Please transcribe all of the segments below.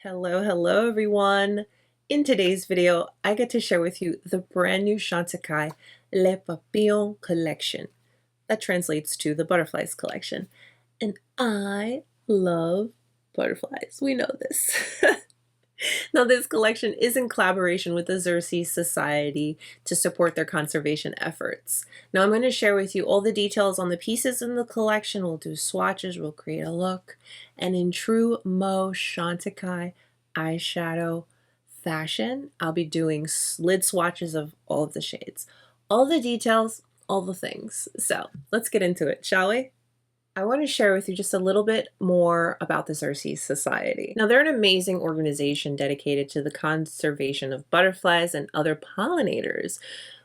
Hello everyone. In today's video, I get to share with you the brand new Chantecaille Les Papillons Collection. That translates to the Butterflies Collection. And I love butterflies. We know this. Now, this collection is in collaboration with the Xerces Society to support their conservation efforts. Now, I'm going to share with you all the details on the pieces in the collection. We'll do swatches, we'll create a look, and in true Mo Chantecaille eyeshadow fashion, I'll be doing lid swatches of all of the shades. All the details, all the things. So let's get into it, shall we? I want to share with you just a little bit more about the Xerces Society. Now, they're an amazing organization dedicated to the conservation of butterflies and other pollinators,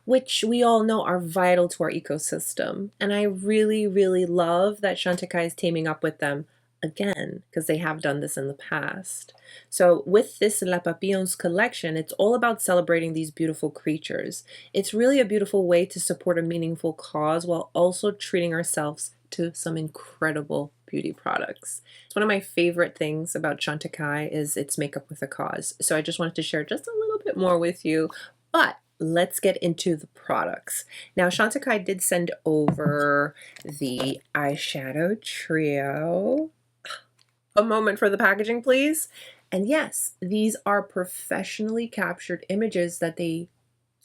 which we all know are vital to our ecosystem. And I really love that Chantecaille is teaming up with them again, because they have done this in the past. So with this Les Papillons collection, it's all about celebrating these beautiful creatures. It's really a beautiful way to support a meaningful cause while also treating ourselves to some incredible beauty products. It's one of my favorite things about Chantecaille is its makeup with a cause. So I just wanted to share just a little bit more with you, but let's get into the products. Now, Chantecaille did send over the eyeshadow trio. A moment for the packaging, please. And yes, these are professionally captured images that they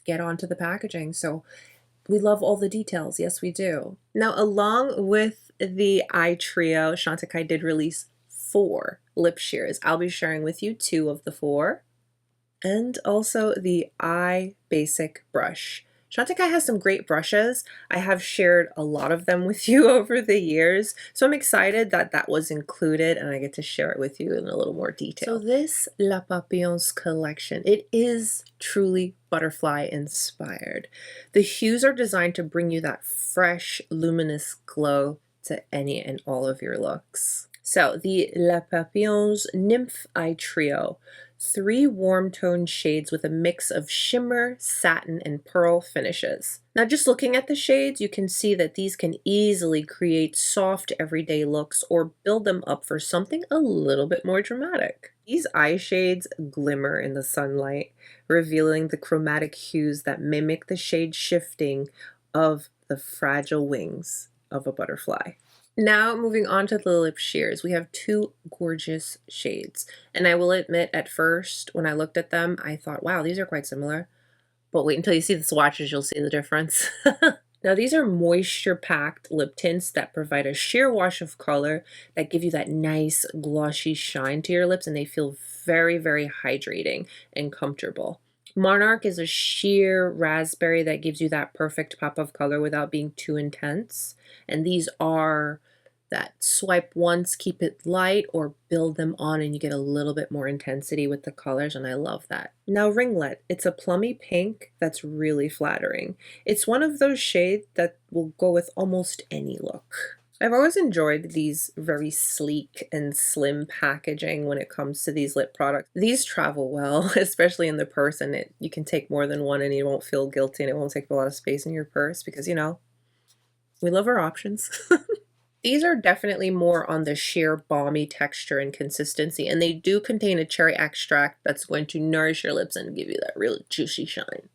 get onto the packaging. So we love all the details. Yes, we do. Now, along with the eye trio, Chantecaille did release 4 lip shears. I'll be sharing with you 2 of the 4. And also the eye basic brush. Chantecaille has some great brushes. I have shared a lot of them with you over the years, so I'm excited that that was included and I get to share it with you in a little more detail. So this Les Papillons collection, it is truly butterfly inspired. The hues are designed to bring you that fresh, luminous glow to any and all of your looks. So the Les Papillons Nymph Eye Trio. 3 warm toned shades with a mix of shimmer, satin, and pearl finishes. Now, just looking at the shades, you can see that these can easily create soft everyday looks or build them up for something a little bit more dramatic. These eye shades glimmer in the sunlight, revealing the chromatic hues that mimic the shade shifting of the fragile wings of a butterfly. Now, moving on to the lip shears, we have 2 gorgeous shades. And I will admit, at first, when I looked at them, I thought, wow, these are quite similar. But wait until you see the swatches, you'll see the difference. Now, these are moisture-packed lip tints that provide a sheer wash of color that give you that nice glossy shine to your lips, and they feel very hydrating and comfortable. Monarch is a sheer raspberry that gives you that perfect pop of color without being too intense. And these are that swipe once, keep it light, or build them on and you get a little bit more intensity with the colors, and I love that. Now, Ringlet, it's a plummy pink that's really flattering. It's one of those shades that will go with almost any look. I've always enjoyed these very sleek and slim packaging when it comes to these lip products. These travel well, especially in the purse, and you can take more than one and you won't feel guilty and it won't take a lot of space in your purse because, you know, we love our options. These are definitely more on the sheer balmy texture and consistency, and they do contain a cherry extract that's going to nourish your lips and give you that real juicy shine.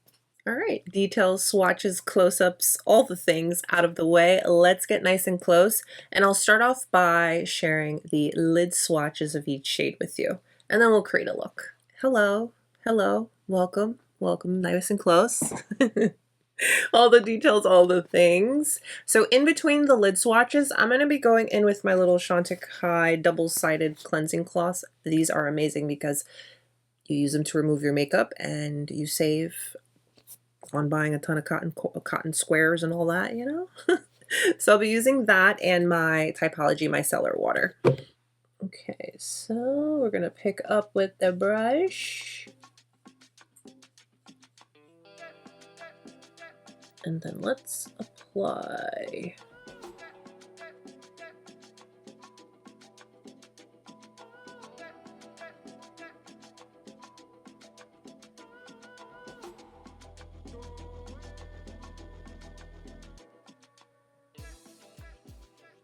All right, details, swatches, close-ups, all the things out of the way. Let's get nice and close, and I'll start off by sharing the lid swatches of each shade with you, and then we'll create a look. Hello, welcome, nice and close. All the details, all the things. So in between the lid swatches, I'm going to be going in with my little Chantecaille double-sided cleansing cloths. These are amazing because you use them to remove your makeup and you save on buying a ton of cotton squares and all that, you know? So I'll be using that and my TYPOLOGY Micellar water. Okay, so we're going to pick up with the brush. And then let's apply.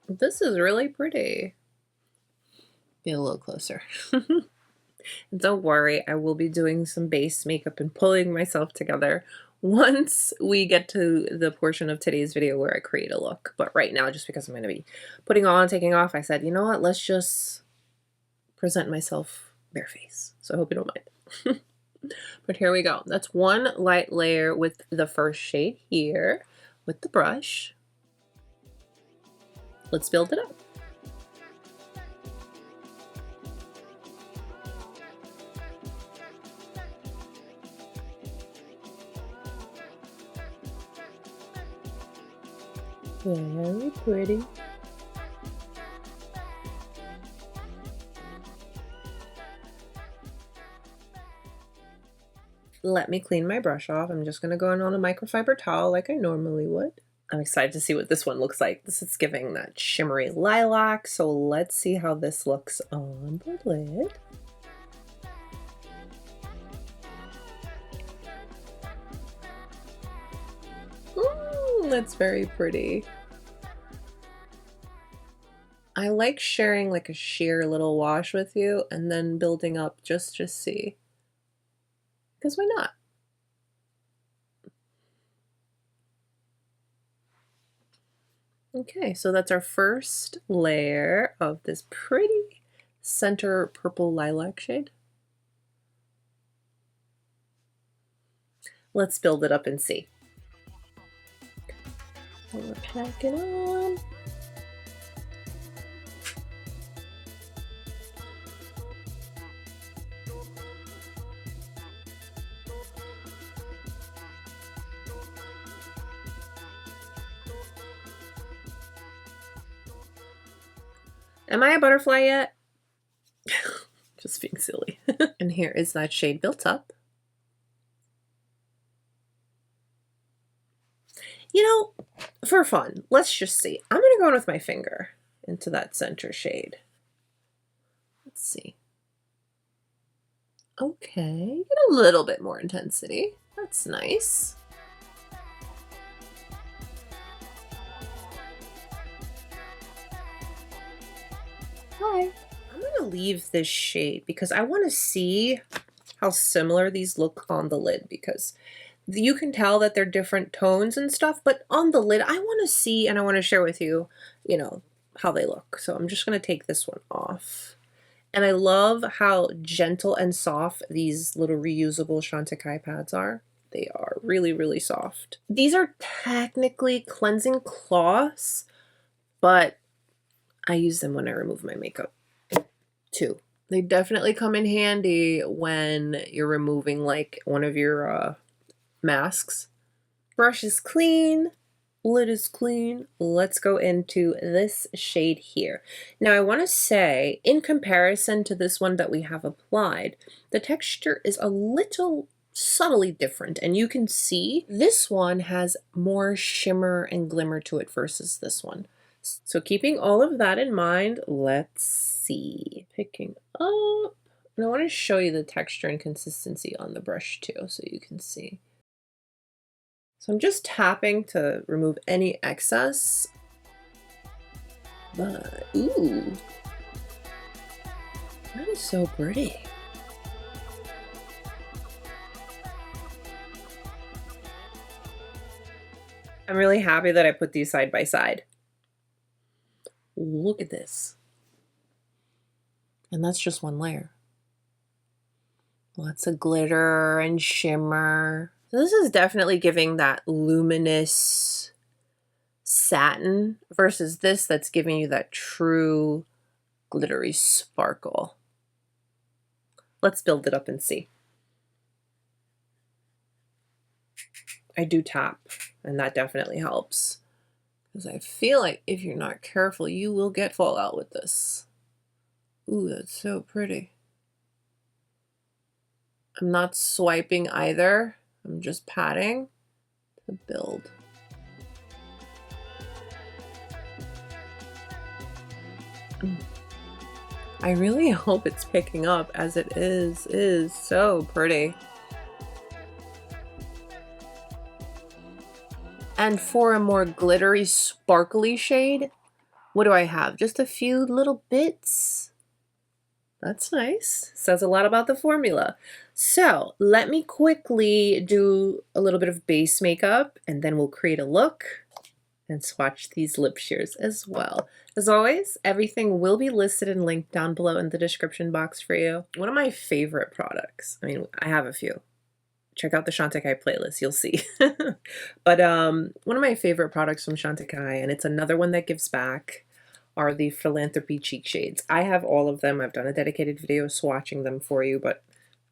This is really pretty. Be a little closer. don't worry, I will be doing some base makeup and pulling myself together once we get to the portion of today's video where I create a look. But right now, just because I'm going to be putting on, taking off, I said, you know what, let's just present myself bare face. So I hope you don't mind. But here we go. That's one light layer with the first shade here with the brush. Let's build it up. Very pretty. Let me clean my brush off. I'm just going to go in on a microfiber towel like I normally would. I'm excited to see what this one looks like. This is giving that shimmery lilac, so let's see how this looks on the lid. That's very pretty. I like sharing like a sheer little wash with you and then building up just to see. Because why not? Okay, so that's our first layer of this pretty center purple lilac shade. Let's build it up and see. We're packing on. Am I a butterfly yet? Just being silly. And here is that shade built up. You know, for fun, let's just see. I'm going to go in with my finger into that center shade. Let's see. Okay, get a little bit more intensity. That's nice. Hi. I'm going to leave this shade because I want to see how similar these look on the lid, because you can tell that they're different tones and stuff, but on the lid, I want to see and I want to share with you, you know, how they look. So I'm just going to take this one off. And I love how gentle and soft these little reusable Chantecaille pads are. They are really, really soft. These are technically cleansing cloths, but I use them when I remove my makeup too. They definitely come in handy when you're removing like one of your masks. Brush is clean, lid is clean. Let's go into this shade here. Now I want to say, in comparison to this one that we have applied, the texture is a little subtly different, and you can see this one has more shimmer and glimmer to it versus this one. So keeping all of that in mind, let's see. Picking up, and I want to show you the texture and consistency on the brush too, so you can see. So I'm just tapping to remove any excess, but ooh, that is so pretty. I'm really happy that I put these side by side. Look at this. And that's just one layer. Lots of glitter and shimmer. So this is definitely giving that luminous satin versus this that's giving you that true glittery sparkle. Let's build it up and see. I do tap, and that definitely helps, because I feel like if you're not careful, you will get fallout with this. Ooh, that's so pretty. I'm not swiping either. I'm just patting to build. I really hope it's picking up, as it is so pretty. And for a more glittery, sparkly shade, what do I have? Just a few little bits. That's nice. Says a lot about the formula. So let me quickly do a little bit of base makeup and then we'll create a look and swatch these lip sheers as well. As always, everything will be listed and linked down below in the description box for you. One of my favorite products, I mean, I have a few. Check out the Chantecaille playlist, you'll see. But one of my favorite products from Chantecaille, and it's another one that gives back, are the Philanthropy cheek shades. I have all of them. I've done a dedicated video swatching them for you, but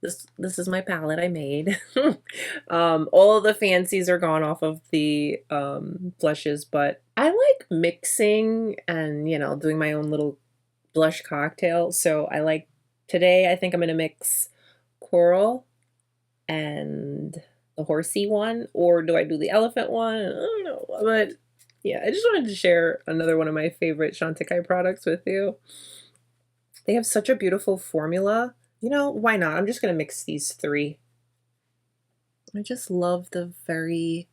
this is my palette I made. All of the fancies are gone off of the blushes, but I like mixing and, you know, doing my own little blush cocktail. So I like, today I think I'm gonna mix coral and the horsey one, or do I do the elephant one? I don't know, but yeah, I just wanted to share another one of my favorite Chantecaille products with you. They have such a beautiful formula. You know, why not? I'm just going to mix these three. I just love the very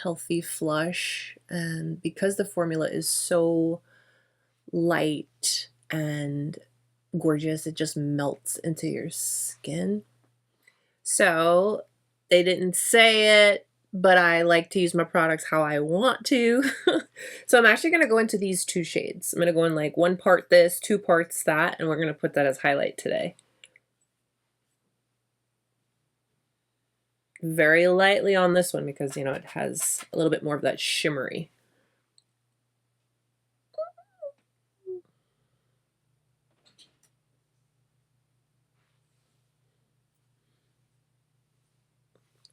healthy flush, and because the formula is so light and gorgeous, it just melts into your skin. So they didn't say it, but I like to use my products how I want to. So I'm actually going to go into these two shades. I'm going to go in like 1 part this, 2 parts that, and we're going to put that as highlight today. Very lightly on this one because, you know, it has a little bit more of that shimmery.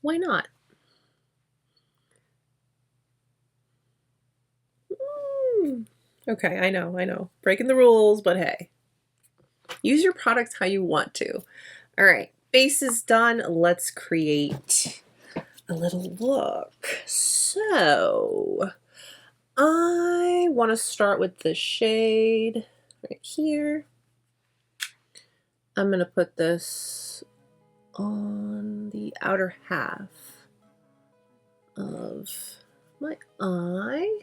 Why not? Okay, I know. Breaking the rules, but hey. Use your products how you want to. All right, base is done. Let's create a little look. So I want to start with the shade right here. I'm going to put this on the outer half of my eye.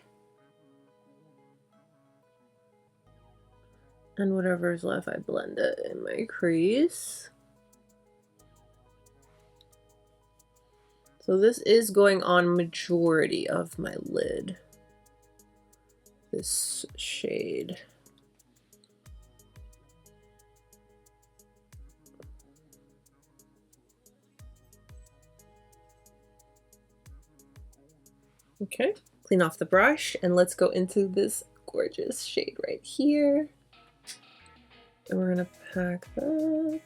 And whatever's left, I blend it in my crease. So this is going on majority of my lid, this shade. Okay, clean off the brush and let's go into this gorgeous shade right here. And we're gonna pack that.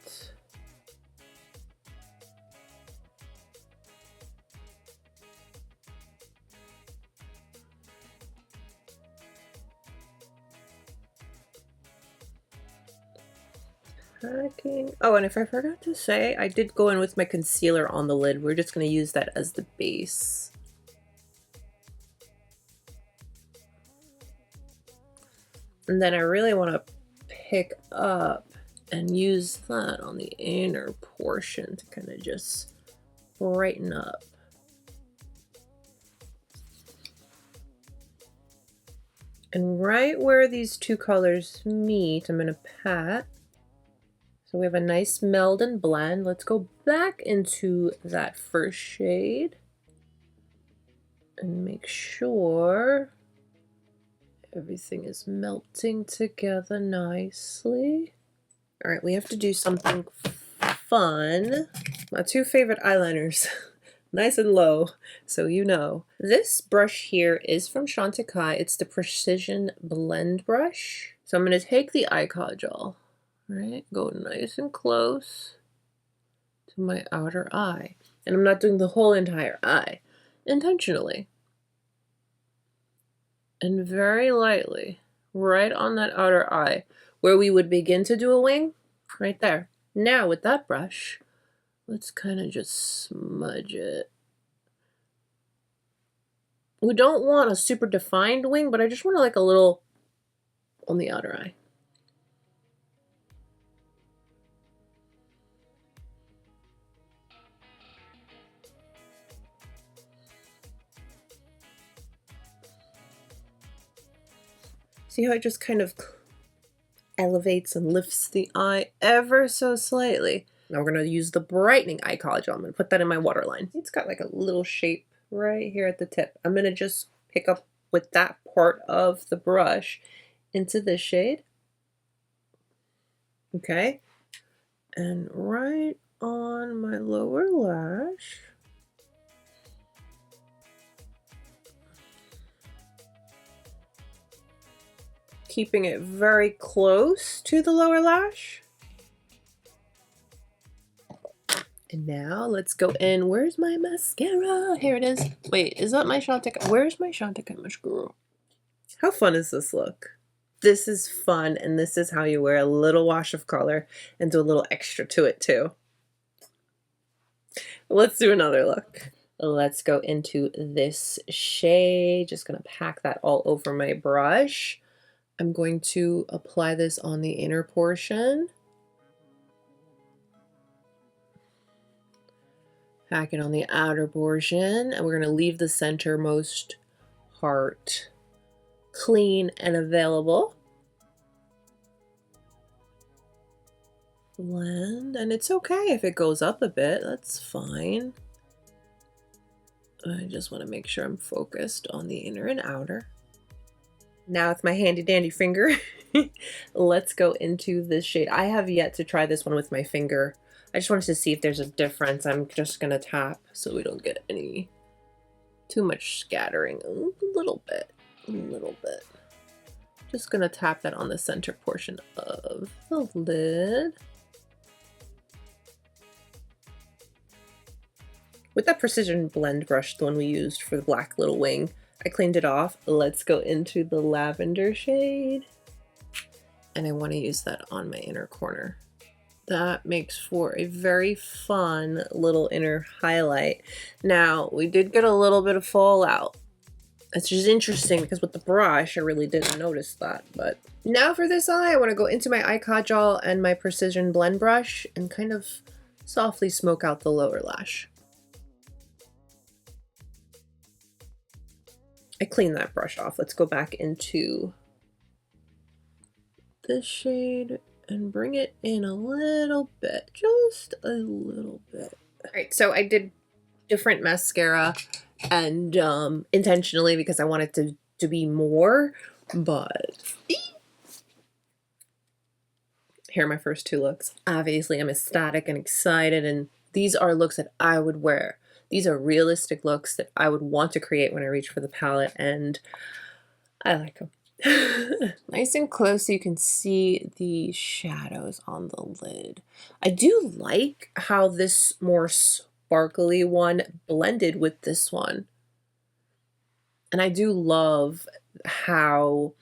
Packing. Oh, and if I forgot to say, I did go in with my concealer on the lid. We're just gonna use that as the base. And then I really want to pick up and use that on the inner portion to kind of just brighten up. And right where these two colors meet, I'm going to pat. So we have a nice meld and blend. Let's go back into that first shade and make sure everything is melting together nicely. All right, we have to do something fun. My two favorite eyeliners, nice and low, so you know. This brush here is from Chantecaille. It's the Precision Blend Brush. So I'm going to take the eye kaujal, right? Go nice and close to my outer eye. And I'm not doing the whole entire eye, intentionally. And very lightly, right on that outer eye, where we would begin to do a wing, right there. Now with that brush, let's kind of just smudge it. We don't want a super defined wing, but I just want to like a little on the outer eye. See how I just kind of elevates and lifts the eye ever so slightly. Now we're going to use the brightening eye collagen. I'm going to put that in my waterline. It's got like a little shape right here at the tip. I'm going to just pick up with that part of the brush into this shade. Okay. And right on my lower lash. Keeping it very close to the lower lash. And now let's go in. Where's my mascara? Here it is. Wait, is that my Chantecaille? Where's my Chantecaille mascara? How fun is this look? This is fun, and this is how you wear a little wash of color and do a little extra to it too. Let's do another look. Let's go into this shade. Just gonna pack that all over my brush. I'm going to apply this on the inner portion. Pack it on the outer portion, and we're going to leave the centermost part clean and available. Blend, and it's okay if it goes up a bit, that's fine. I just want to make sure I'm focused on the inner and outer. Now with my handy dandy finger, let's go into this shade. I have yet to try this one with my finger. I just wanted to see if there's a difference. I'm just gonna tap so we don't get any too much scattering. A little bit. Just gonna tap that on the center portion of the lid. With that precision blend brush, the one we used for the black little wing, I cleaned it off. Let's go into the lavender shade. And I want to use that on my inner corner. That makes for a very fun little inner highlight. Now, we did get a little bit of fallout. It's just interesting because with the brush, I really didn't notice that. But now for this eye, I want to go into my eye kaajal and my precision blend brush and kind of softly smoke out the lower lash. I cleaned that brush off. Let's go back into this shade and bring it in a little bit, just a little bit. All right, so I did different mascara and intentionally because I wanted to be more, but here are my first two looks. Obviously, I'm ecstatic and excited, and these are looks that I would wear. These are realistic looks that I would want to create when I reach for the palette, and I like them. Nice and close so you can see the shadows on the lid. I do like how this more sparkly one blended with this one. And I do love how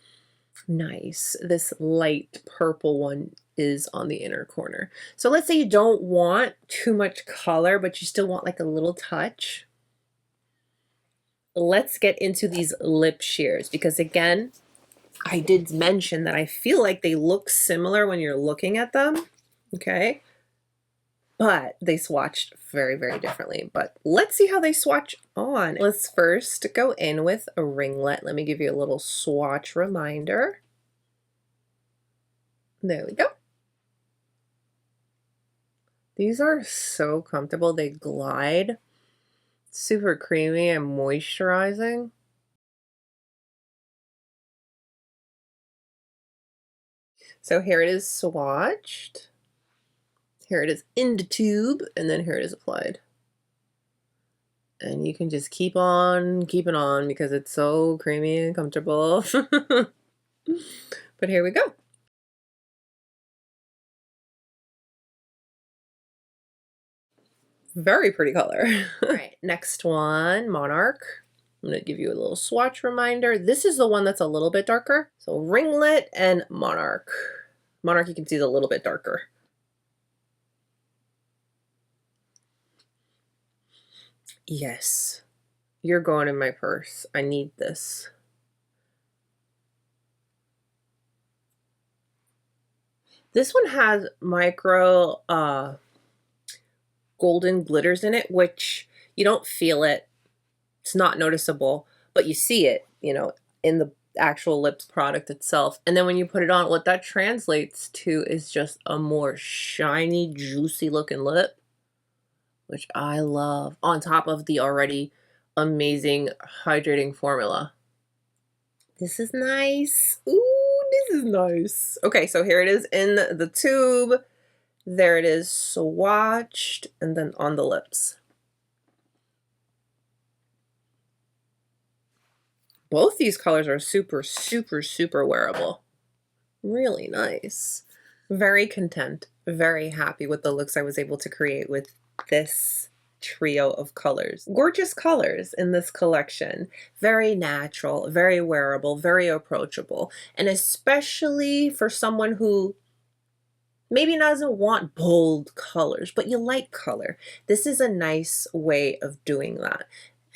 nice this light purple one is on the inner corner. So let's say you don't want too much color, but you still want like a little touch. Let's get into these lip sheers because again, I did mention that I feel like they look similar when you're looking at them, okay? But they swatched very, very differently. But let's see how they swatch on. Let's first go in with a ringlet. Let me give you a little swatch reminder. There we go. These are so comfortable. They glide. Super creamy and moisturizing. So here it is swatched. Here it is in the tube, and then here it is applied. And you can just keep on keeping on because it's so creamy and comfortable. But here we go. Very pretty color. All right, next one, Monarch. I'm going to give you a little swatch reminder. This is the one that's a little bit darker. So Ringlet and Monarch. Monarch, you can see is a little bit darker. Yes, you're going in my purse. I need this. This one has micro golden glitters in it, which you don't feel it. It's not noticeable, but you see it, you know, in actual lips product itself. And then when you put it on, what that translates to is just a more shiny, juicy looking lip, which I love, on top of the already amazing hydrating formula. This is nice. Ooh, this is nice. Okay, so here it is in the tube. There it is swatched, and then on the lips. Both these colors are super, super, super wearable. Really nice. Very content, very happy with the looks I was able to create with this trio of colors. Gorgeous colors in this collection. Very natural, very wearable, very approachable. And especially for someone who maybe doesn't want bold colors, but you like color. This is a nice way of doing that.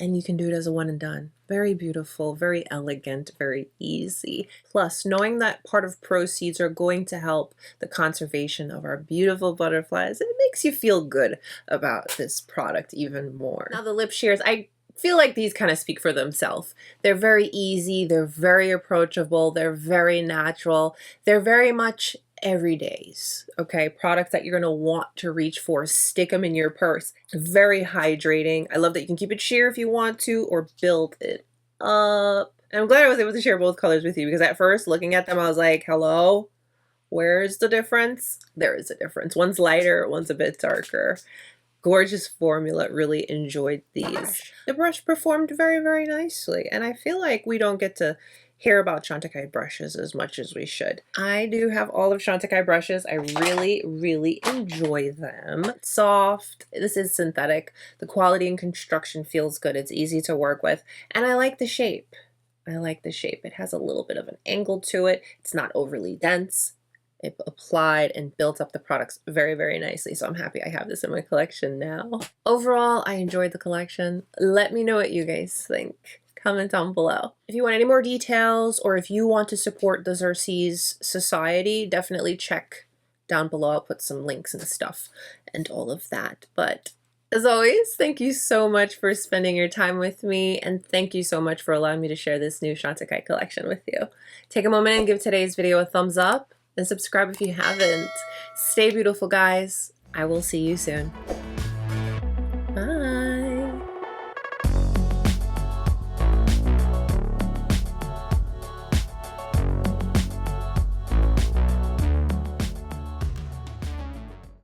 And you can do it as a one and done. Very beautiful, very elegant, very easy. Plus, knowing that part of proceeds are going to help the conservation of our beautiful butterflies, it makes you feel good about this product even more. Now the lip sheers, I feel like these kind of speak for themselves. They're very easy, they're very approachable, they're very natural, they're very much everydays, okay? Products that you're gonna want to reach for, stick them in your purse. Very hydrating. I love that you can keep it sheer if you want to, or build it up. And I'm glad I was able to share both colors with you, because at first looking at them, I was like, hello, where's the difference? There is a difference. One's lighter, one's a bit darker. Gorgeous formula, really enjoyed these. The brush performed very, very nicely, and I feel like we don't get to hear about Chantecaille brushes as much as we should. I do have all of Chantecaille brushes. I really, really enjoy them. Soft, this is synthetic. The quality and construction feels good. It's easy to work with, and I like the shape. I like the shape. It has a little bit of an angle to it. It's not overly dense. It applied and built up the products very, very nicely. So I'm happy I have this in my collection now. Overall, I enjoyed the collection. Let me know what you guys think. Comment down below. If you want any more details, or if you want to support the Xerces Society, definitely check down below. I'll put some links and stuff and all of that. But as always, thank you so much for spending your time with me, and thank you so much for allowing me to share this new Chantecaille collection with you. Take a moment and give today's video a thumbs up, and subscribe if you haven't. Stay beautiful, guys. I will see you soon.